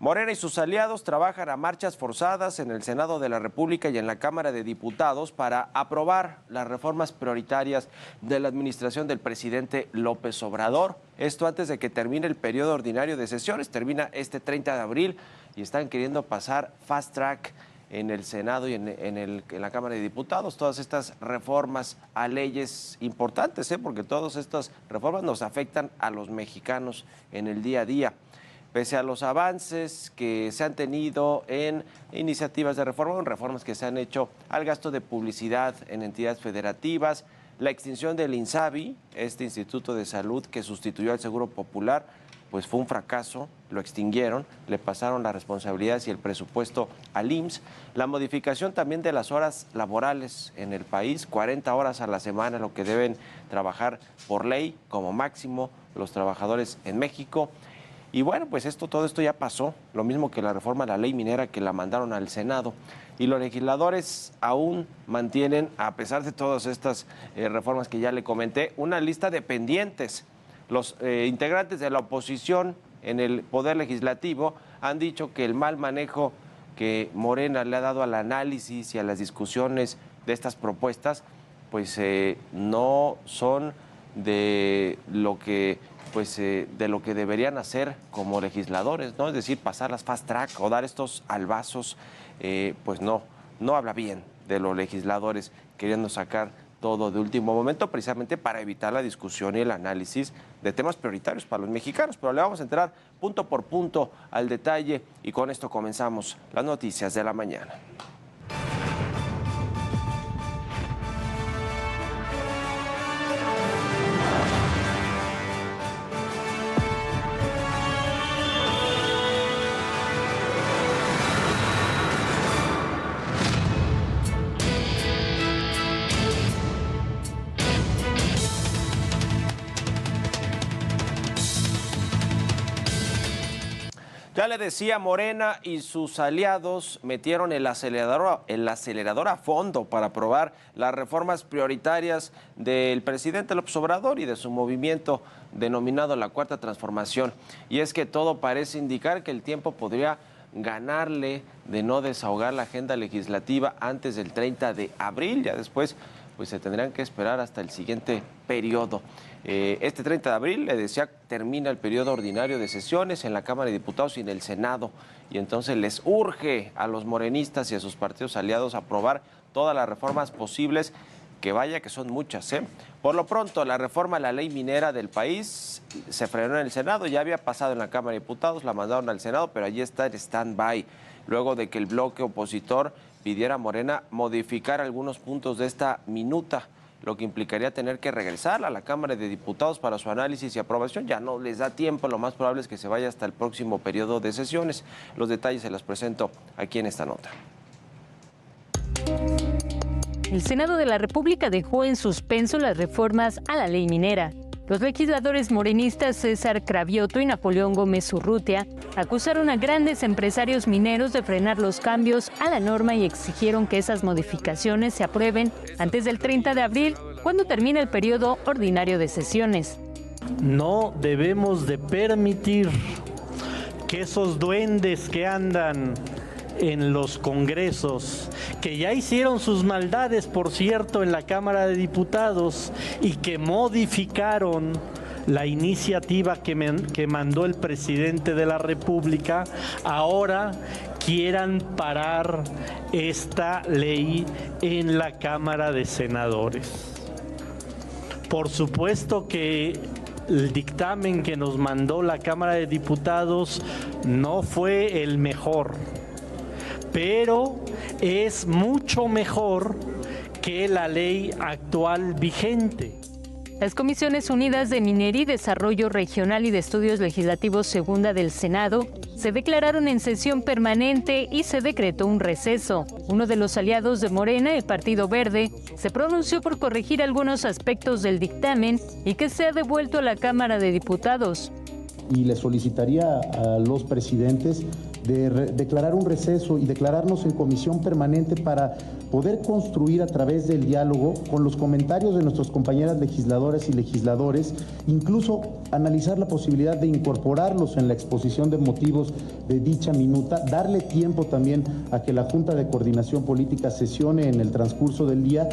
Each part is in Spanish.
Morena y sus aliados trabajan a marchas forzadas en el Senado de la República y en la Cámara de Diputados para aprobar las reformas prioritarias de la administración del presidente López Obrador. Esto antes de que termine el periodo ordinario de sesiones, termina este 30 de abril y están queriendo pasar fast track en el Senado y en la Cámara de Diputados todas estas reformas a leyes importantes, porque todas estas reformas nos afectan a los mexicanos en el día a día. Pese a los avances que se han tenido en iniciativas de reforma, en reformas que se han hecho al gasto de publicidad en entidades federativas, la extinción del INSABI, este Instituto de Salud que sustituyó al Seguro Popular, pues fue un fracaso, lo extinguieron, le pasaron las responsabilidades y el presupuesto al IMSS. La modificación también de las horas laborales en el país, 40 horas a la semana, lo que deben trabajar por ley como máximo los trabajadores en México. Y bueno, pues todo esto ya pasó, lo mismo que la reforma a la ley minera que la mandaron al Senado. Y los legisladores aún mantienen, a pesar de todas estas reformas que ya le comenté, una lista de pendientes. Los integrantes de la oposición en el Poder Legislativo han dicho que el mal manejo que Morena le ha dado al análisis y a las discusiones de estas propuestas, pues no son de lo que deberían hacer como legisladores, ¿no? Es decir, pasar las fast track o dar estos albazos, pues no habla bien de los legisladores queriendo sacar todo de último momento, precisamente para evitar la discusión y el análisis de temas prioritarios para los mexicanos. Pero le vamos a entrar punto por punto al detalle y con esto comenzamos las noticias de la mañana. Ya le decía, Morena y sus aliados metieron el acelerador a fondo para aprobar las reformas prioritarias del presidente López Obrador y de su movimiento denominado la Cuarta Transformación. Y es que todo parece indicar que el tiempo podría ganarle de no desahogar la agenda legislativa antes del 30 de abril. Ya después pues se tendrán que esperar hasta el siguiente periodo. Este 30 de abril, le decía, termina el periodo ordinario de sesiones en la Cámara de Diputados y en el Senado. Y entonces les urge a los morenistas y a sus partidos aliados aprobar todas las reformas posibles, que vaya que son muchas, ¿eh? Por lo pronto, la reforma a la ley minera del país se frenó en el Senado, ya había pasado en la Cámara de Diputados, la mandaron al Senado, pero allí está en stand-by, luego de que el bloque opositor pidiera a Morena modificar algunos puntos de esta minuta, lo que implicaría tener que regresar a la Cámara de Diputados para su análisis y aprobación. Ya no les da tiempo, lo más probable es que se vaya hasta el próximo periodo de sesiones. Los detalles se los presento aquí en esta nota. El Senado de la República dejó en suspenso las reformas a la ley minera. Los legisladores morenistas César Cravioto y Napoleón Gómez Urrutia acusaron a grandes empresarios mineros de frenar los cambios a la norma y exigieron que esas modificaciones se aprueben antes del 30 de abril, cuando termine el periodo ordinario de sesiones. No debemos de permitir que esos duendes que andan en los congresos, que ya hicieron sus maldades, por cierto, en la Cámara de Diputados y que modificaron la iniciativa que mandó el presidente de la República, ahora quieran parar esta ley en la Cámara de Senadores. Por supuesto que el dictamen que nos mandó la Cámara de Diputados no fue el mejor, pero es mucho mejor que la ley actual vigente. Las Comisiones Unidas de Minería y Desarrollo Regional y de Estudios Legislativos Segunda del Senado se declararon en sesión permanente y se decretó un receso. Uno de los aliados de Morena, el Partido Verde, se pronunció por corregir algunos aspectos del dictamen y que sea devuelto a la Cámara de Diputados. Y le solicitaría a los presidentes de declarar un receso y declararnos en comisión permanente para poder construir a través del diálogo con los comentarios de nuestras compañeras legisladoras y legisladores, incluso analizar la posibilidad de incorporarlos en la exposición de motivos de dicha minuta, darle tiempo también a que la Junta de Coordinación Política sesione en el transcurso del día.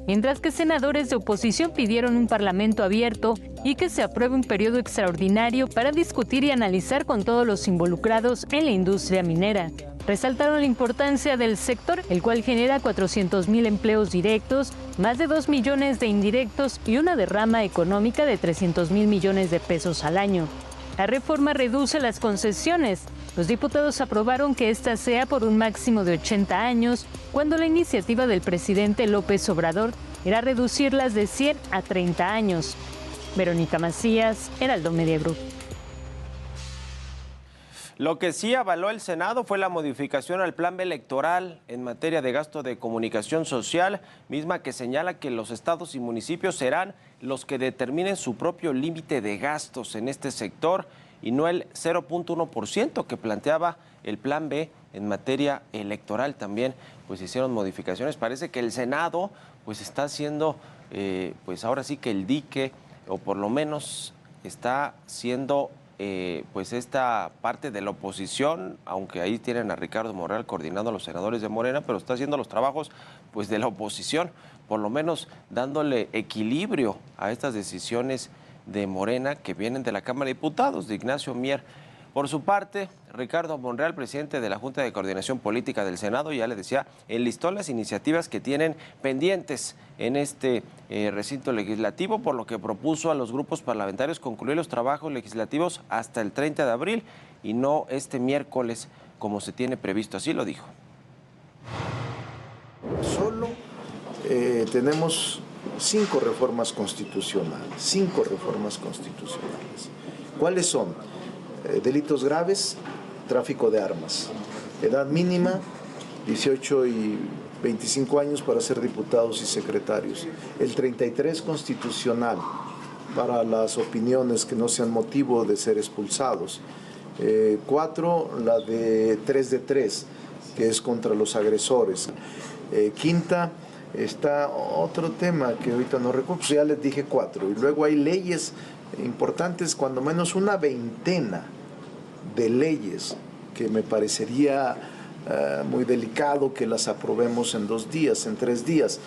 Mientras que senadores de oposición pidieron un parlamento abierto y que se apruebe un periodo extraordinario para discutir y analizar con todos los involucrados en la industria minera. Resaltaron la importancia del sector, el cual genera 400,000 empleos directos, más de 2 millones de indirectos y una derrama económica de 300,000 millones de pesos al año. La reforma reduce las concesiones. Los diputados aprobaron que esta sea por un máximo de 80 años, cuando la iniciativa del presidente López Obrador era reducirlas de 100 a 30 años. Verónica Macías, Heraldo Media Group. Lo que sí avaló el Senado fue la modificación al plan electoral en materia de gasto de comunicación social, misma que señala que los estados y municipios serán los que determinen su propio límite de gastos en este sector y no el 0.1% que planteaba el plan B en materia electoral. También pues hicieron modificaciones. Parece que el Senado pues está haciendo pues ahora sí que el dique, o por lo menos está siendo pues esta parte de la oposición, aunque ahí tienen a Ricardo Monreal coordinando a los senadores de Morena, pero está haciendo los trabajos pues de la oposición, por lo menos dándole equilibrio a estas decisiones de Morena que vienen de la Cámara de Diputados, de Ignacio Mier. Por su parte, Ricardo Monreal, presidente de la Junta de Coordinación Política del Senado, ya le decía, enlistó las iniciativas que tienen pendientes en este recinto legislativo, por lo que propuso a los grupos parlamentarios concluir los trabajos legislativos hasta el 30 de abril y no este miércoles como se tiene previsto. Así lo dijo. Solo tenemos 5 reformas constitucionales. ¿Cuáles son? Delitos graves, tráfico de armas. Edad mínima, 18 y 25 años para ser diputados y secretarios. El 33 constitucional para las opiniones que no sean motivo de ser expulsados. 4, la de 3 de 3, que es contra los agresores. Quinta, está otro tema que ahorita no recuerdo, pues ya les dije 4. Y luego hay leyes importantes, cuando menos una veintena de leyes que me parecería muy delicado que las aprobemos en 2 días, en 3 días.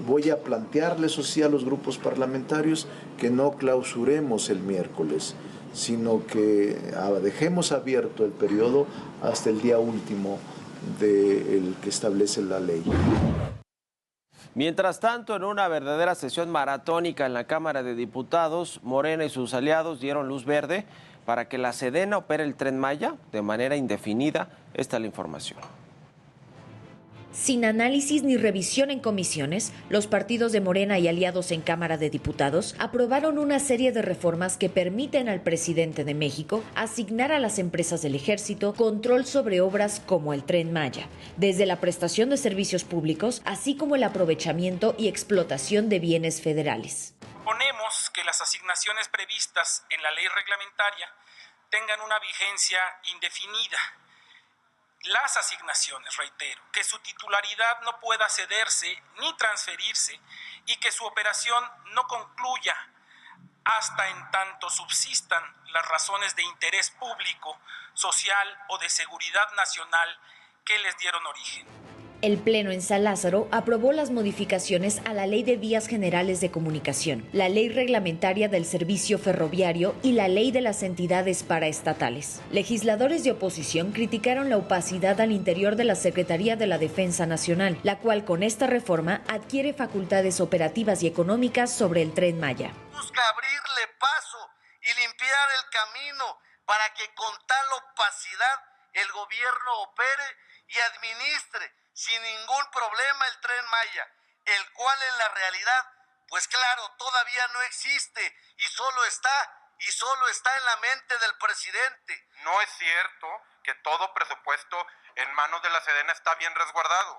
Voy a plantearles, eso sí, a los grupos parlamentarios que no clausuremos el miércoles, sino que dejemos abierto el periodo hasta el día último del que establece la ley. Mientras tanto, en una verdadera sesión maratónica en la Cámara de Diputados, Morena y sus aliados dieron luz verde para que la Sedena opere el Tren Maya de manera indefinida. Esta es la información. Sin análisis ni revisión en comisiones, los partidos de Morena y aliados en Cámara de Diputados aprobaron una serie de reformas que permiten al presidente de México asignar a las empresas del Ejército control sobre obras como el Tren Maya, desde la prestación de servicios públicos, así como el aprovechamiento y explotación de bienes federales. Proponemos que las asignaciones previstas en la ley reglamentaria tengan una vigencia indefinida. Las asignaciones, reitero, que su titularidad no pueda cederse ni transferirse y que su operación no concluya hasta en tanto subsistan las razones de interés público, social o de seguridad nacional que les dieron origen. El Pleno en San Lázaro aprobó las modificaciones a la Ley de Vías Generales de Comunicación, la Ley Reglamentaria del Servicio Ferroviario y la Ley de las Entidades Paraestatales. Legisladores de oposición criticaron la opacidad al interior de la Secretaría de la Defensa Nacional, la cual con esta reforma adquiere facultades operativas y económicas sobre el Tren Maya. Busca abrirle paso y limpiar el camino para que con tal opacidad el gobierno opere y administre sin ningún problema el Tren Maya, el cual en la realidad, pues claro, todavía no existe y solo está en la mente del presidente. No es cierto que todo presupuesto en manos de la Sedena está bien resguardado.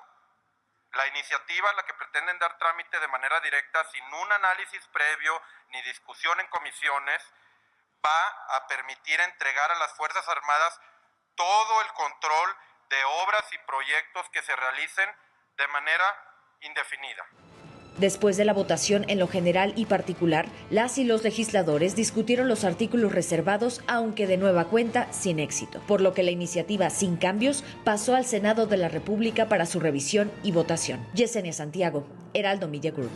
La iniciativa a la que pretenden dar trámite de manera directa, sin un análisis previo ni discusión en comisiones, va a permitir entregar a las Fuerzas Armadas todo el control de obras y proyectos que se realicen de manera indefinida. Después de la votación en lo general y particular, las y los legisladores discutieron los artículos reservados, aunque de nueva cuenta sin éxito, por lo que la iniciativa sin cambios pasó al Senado de la República para su revisión y votación. Yesenia Santiago, Heraldo Media Group.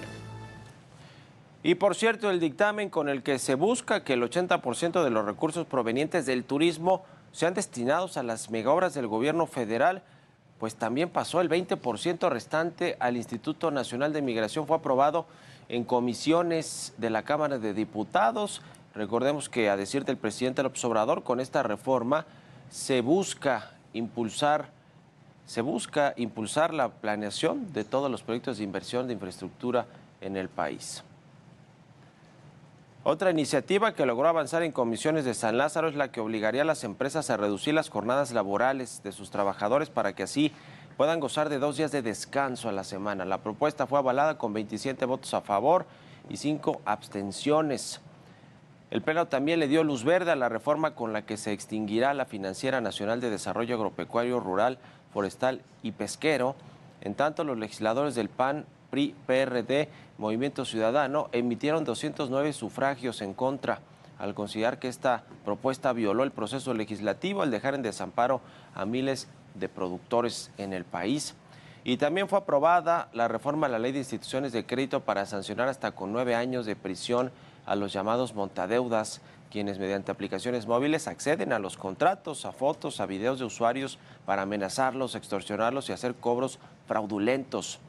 Y por cierto, el dictamen con el que se busca que el 80% de los recursos provenientes del turismo sean destinados a las megaobras del gobierno federal, pues también pasó. El 20% restante al Instituto Nacional de Migración fue aprobado en comisiones de la Cámara de Diputados. Recordemos que, a decir del presidente López Obrador, con esta reforma se busca impulsar la planeación de todos los proyectos de inversión de infraestructura en el país. Otra iniciativa que logró avanzar en comisiones de San Lázaro es la que obligaría a las empresas a reducir las jornadas laborales de sus trabajadores para que así puedan gozar de 2 días de descanso a la semana. La propuesta fue avalada con 27 votos a favor y 5 abstenciones. El Pleno también le dio luz verde a la reforma con la que se extinguirá la Financiera Nacional de Desarrollo Agropecuario, Rural, Forestal y Pesquero. En tanto, los legisladores del PAN, PRI, PRD, Movimiento Ciudadano emitieron 209 sufragios en contra al considerar que esta propuesta violó el proceso legislativo al dejar en desamparo a miles de productores en el país. Y también fue aprobada la reforma a la Ley de Instituciones de Crédito para sancionar hasta con 9 años de prisión a los llamados montadeudas, quienes mediante aplicaciones móviles acceden a los contratos, a fotos, a videos de usuarios para amenazarlos, extorsionarlos y hacer cobros fraudulentos.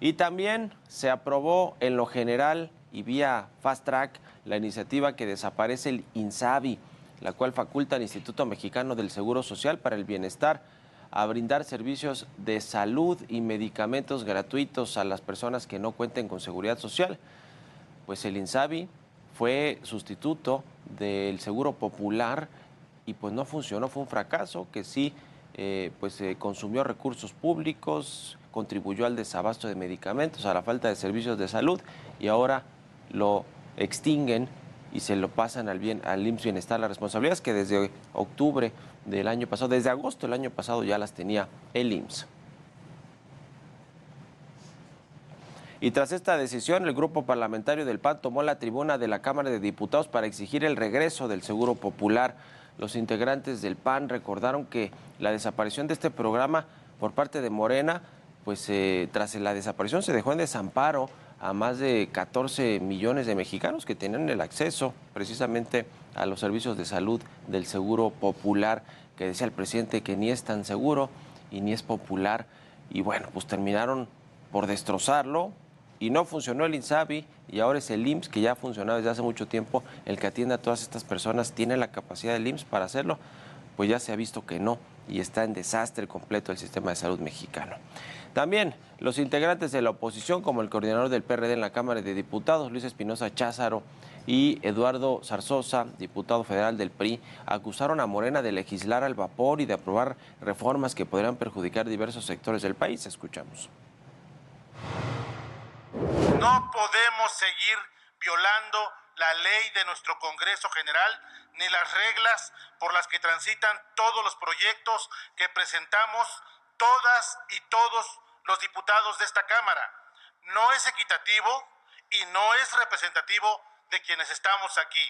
Y también se aprobó en lo general y vía fast track la iniciativa que desaparece el INSABI, la cual faculta al Instituto Mexicano del Seguro Social para el Bienestar a brindar servicios de salud y medicamentos gratuitos a las personas que no cuenten con seguridad social. Pues el INSABI fue sustituto del Seguro Popular y pues no funcionó, fue un fracaso que sí consumió recursos públicos, contribuyó al desabasto de medicamentos, a la falta de servicios de salud y ahora lo extinguen y se lo pasan al IMSS Bienestar. La responsabilidad es que desde octubre del año pasado, desde agosto del año pasado ya las tenía el IMSS. Y tras esta decisión, el grupo parlamentario del PAN tomó la tribuna de la Cámara de Diputados para exigir el regreso del Seguro Popular. Los integrantes del PAN recordaron que la desaparición de este programa por parte de Morena, pues tras la desaparición se dejó en desamparo a más de 14 millones de mexicanos que tenían el acceso precisamente a los servicios de salud del Seguro Popular, que decía el presidente que ni es tan seguro y ni es popular. Y bueno, pues terminaron por destrozarlo y no funcionó el INSABI y ahora es el IMSS, que ya ha funcionado desde hace mucho tiempo, el que atiende a todas estas personas. ¿Tiene la capacidad del IMSS para hacerlo? Pues ya se ha visto que no, y está en desastre completo el sistema de salud mexicano. También los integrantes de la oposición, como el coordinador del PRD en la Cámara de Diputados, Luis Espinosa Cházaro, y Eduardo Zarzosa, diputado federal del PRI, acusaron a Morena de legislar al vapor y de aprobar reformas que podrían perjudicar diversos sectores del país. Escuchamos. No podemos seguir violando la ley de nuestro Congreso General ni las reglas por las que transitan todos los proyectos que presentamos todas y todos los diputados de esta Cámara. No es equitativo y no es representativo de quienes estamos aquí.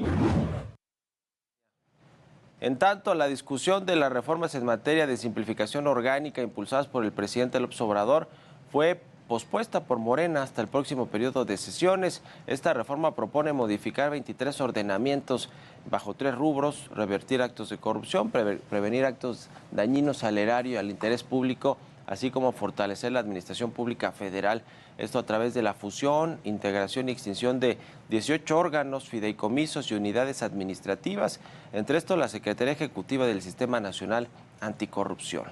En tanto, la discusión de las reformas en materia de simplificación orgánica impulsadas por el presidente López Obrador fue pospuesta por Morena hasta el próximo periodo de sesiones. Esta reforma propone modificar 23 ordenamientos bajo 3 rubros: revertir actos de corrupción, prevenir actos dañinos al erario y al interés público, así como fortalecer la administración pública federal. Esto a través de la fusión, integración y extinción de 18 órganos, fideicomisos y unidades administrativas, entre estos la Secretaría Ejecutiva del Sistema Nacional Anticorrupción.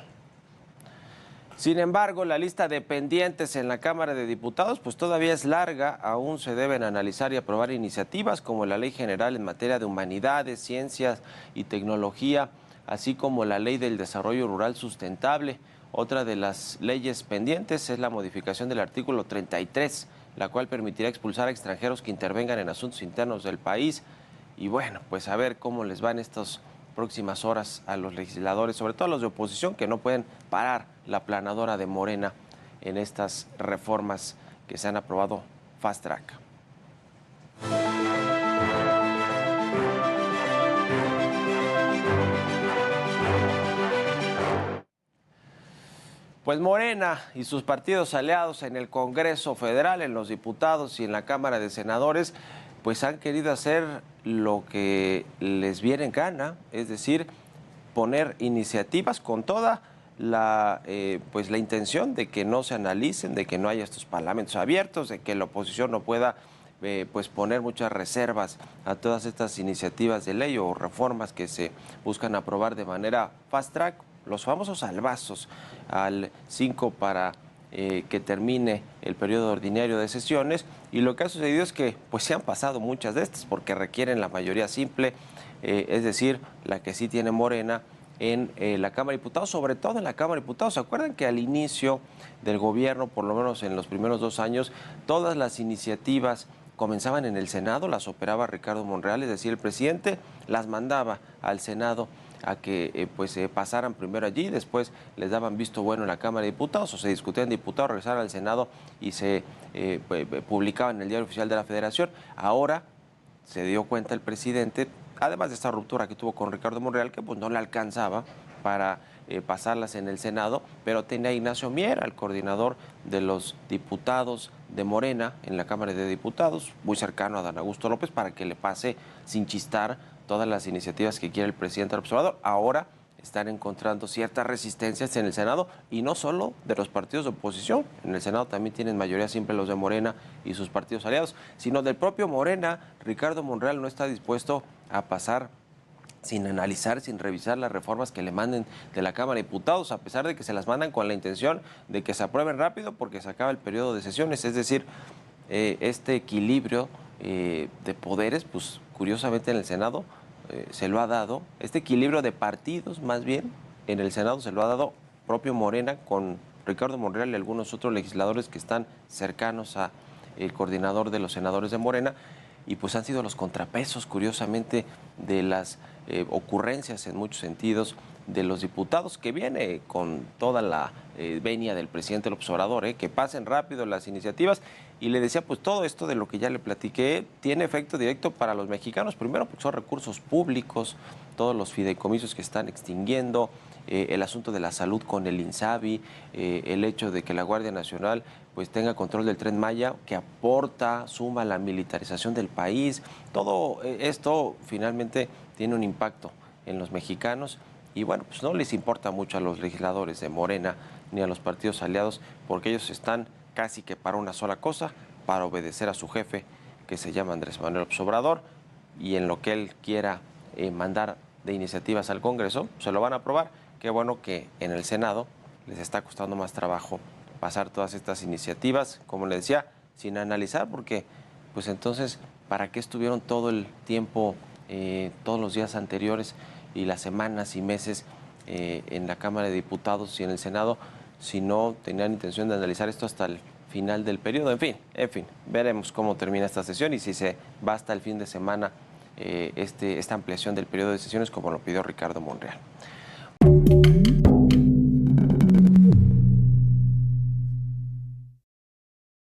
Sin embargo, la lista de pendientes en la Cámara de Diputados pues todavía es larga. Aún se deben analizar y aprobar iniciativas como la Ley General en materia de humanidades, ciencias y tecnología, así como la Ley del Desarrollo Rural Sustentable. Otra de las leyes pendientes es la modificación del artículo 33, la cual permitirá expulsar a extranjeros que intervengan en asuntos internos del país. Y bueno, pues a ver cómo les va en estas próximas horas a los legisladores, sobre todo a los de oposición, que no pueden parar la aplanadora de Morena en estas reformas que se han aprobado fast track. Pues Morena y sus partidos aliados en el Congreso Federal, en los diputados y en la Cámara de Senadores, pues han querido hacer lo que les viene en gana, es decir, poner iniciativas con toda la intención de que no se analicen, de que no haya estos parlamentos abiertos, de que la oposición no pueda poner muchas reservas a todas estas iniciativas de ley o reformas que se buscan aprobar de manera fast track, los famosos salvazos al 5 para que termine el periodo ordinario de sesiones. Y lo que ha sucedido es que pues se han pasado muchas de estas porque requieren la mayoría simple, es decir, la que sí tiene Morena en la Cámara de Diputados, sobre todo en la Cámara de Diputados. ¿Se acuerdan que al inicio del gobierno, por lo menos en los primeros 2 años, todas las iniciativas comenzaban en el Senado, las operaba Ricardo Monreal, es decir, el presidente las mandaba al Senado a que pasaran primero allí, después les daban visto bueno en la Cámara de Diputados, o se discutía en diputados, regresaran al Senado y se publicaba en el Diario Oficial de la Federación? Ahora se dio cuenta el presidente, además de esta ruptura que tuvo con Ricardo Monreal, que pues no le alcanzaba para pasarlas en el Senado, pero tenía a Ignacio Mier, al coordinador de los diputados de Morena en la Cámara de Diputados, muy cercano a Dan Augusto López, para que le pase sin chistar todas las iniciativas que quiere el presidente López Obrador. Ahora están encontrando ciertas resistencias en el Senado, y no solo de los partidos de oposición. En el Senado también tienen mayoría simple los de Morena y sus partidos aliados, sino del propio Morena. Ricardo Monreal no está dispuesto a pasar sin analizar, sin revisar las reformas que le manden de la Cámara de Diputados, a pesar de que se las mandan con la intención de que se aprueben rápido porque se acaba el periodo de sesiones. Es decir, este equilibrio de poderes, pues curiosamente en el Senado se lo ha dado, este equilibrio de partidos más bien, en el Senado se lo ha dado propio Morena con Ricardo Monreal y algunos otros legisladores que están cercanos a el coordinador de los senadores de Morena, y pues han sido los contrapesos, curiosamente, de las ocurrencias en muchos sentidos de los diputados, que viene con toda la venia del presidente López Obrador, que pasen rápido las iniciativas. Y le decía, pues todo esto de lo que ya le platiqué tiene efecto directo para los mexicanos. Primero, porque son recursos públicos, todos los fideicomisos que están extinguiendo, el asunto de la salud con el INSABI, el hecho de que la Guardia Nacional pues tenga control del Tren Maya, que aporta, suma la militarización del país. Todo esto finalmente tiene un impacto en los mexicanos, y bueno, pues no les importa mucho a los legisladores de Morena ni a los partidos aliados, porque ellos están casi que para una sola cosa, para obedecer a su jefe, que se llama Andrés Manuel López Obrador, y en lo que él quiera mandar de iniciativas al Congreso, se lo van a aprobar. Qué bueno que en el Senado les está costando más trabajo pasar todas estas iniciativas, como le decía, sin analizar, porque pues entonces, ¿para qué estuvieron todo el tiempo, todos los días anteriores y las semanas y meses en la Cámara de Diputados y en el Senado, si no tenían intención de analizar esto hasta el final del periodo? En fin, veremos cómo termina esta sesión y si se va hasta el fin de semana esta ampliación del periodo de sesiones, como lo pidió Ricardo Monreal.